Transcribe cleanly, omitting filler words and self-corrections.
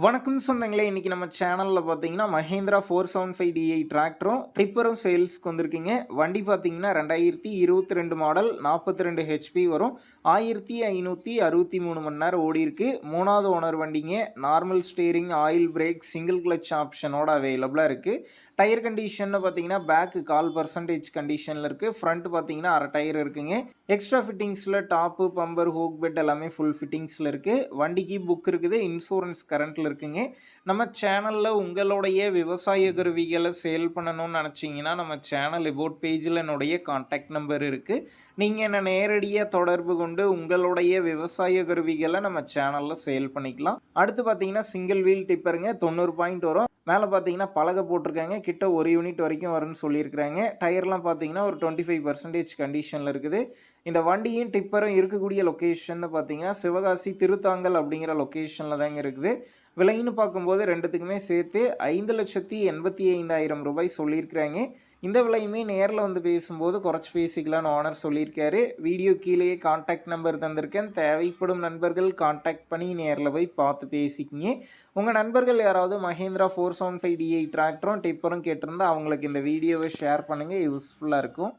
வணக்கம் சொந்தங்களே, இன்னைக்கு நம்ம சேனல்ல பார்த்தீங்கன்னா, மஹேந்திரா 475 டிராக்டரும், டிப்பரும் சேல்ஸ்க்கு வந்திருக்குங்க. வண்டி பார்த்தீங்கன்னா 2022 மாடல் 42 ஹெச்பி வரும். 1563 மணி நேரம் ஓடிருக்கு. 3வது ஓனர் வண்டிங்க. Normal steering, oil brake, single clutch ஆப்ஷனோட அவைலபிளா இருக்கு. டயர் கண்டிஷன்னு பார்த்தீங்கன்னா, பேக் 1/4% கண்டிஷன்ல இருக்கு. ஃப்ரண்ட் பார்த்தீங்கன்னா அரை டயர் இருக்குங்க. எக்ஸ்ட்ரா ஃபிட்டிங்ஸ்ல டாப்பு, பம்பர், ஹூக் பெட் எல்லாமே ஃபுல் ஃபிட்டிங்ஸ்ல இருக்கு. வண்டிக்கு புக் இருக்குது. இன்சூரன்ஸ் கரண்ட்ல இருக்குங்க. நம்ம சேனல்ல உங்களுடைய விவசாய கருவிகளை சேல் பண்ணணும்னு நினச்சிங்கன்னா, நம்ம சேனல் அபவுட் பேஜில் என்னுடைய கான்டாக்ட் நம்பர் இருக்கு. நீங்கள் என்ன நேரடியாக தொடர்பு கொண்டு உங்களுடைய விவசாய கருவிகளை நம்ம சேனலில் சேல் பண்ணிக்கலாம். அடுத்து பார்த்தீங்கன்னா சிங்கிள் வீல் டிப்பருங்க, 90 பாயிண்ட் வரும். மேலே பார்த்தீங்கன்னா பலகை போட்டிருக்காங்க. கிட்ட 1 யூனிட் வரைக்கும் வரும்னு சொல்லியிருக்கிறாங்க. டயர்லாம் பார்த்தீங்கன்னா ஒரு 25% கண்டிஷனில் இருக்குது. இந்த வண்டியும் டிப்பரும் இருக்கக்கூடிய லொக்கேஷன் பார்த்தீங்கன்னா சிவகாசி திருத்தாங்கல் அப்படிங்கிற லொக்கேஷனில் தாங்க இருக்குது. விலைன்னு பார்க்கும்போது ரெண்டுத்துக்குமே சேர்த்து 5,85,000 ரூபாய் சொல்லியிருக்கிறாங்க. இந்த விலையுமே நேரில் வந்து பேசும்போது குறைச்சி பேசிக்கலான்னு ஓனர் சொல்லியிருக்காரு. வீடியோ கீழேயே கான்டாக்ட் நம்பர் தந்திருக்கேன். தேவைப்படும் நண்பர்கள் கான்டாக்ட் பண்ணி நேரில் போய் பார்த்து பேசிக்கிங்க. உங்கள் நண்பர்கள் யாராவது மஹேந்திரா 475 டிஐ டிராக்டரும் டிப்பரும் கேட்டிருந்தா அவங்களுக்கு இந்த வீடியோவை ஷேர் பண்ணுங்கள். யூஸ்ஃபுல்லாக இருக்கும்.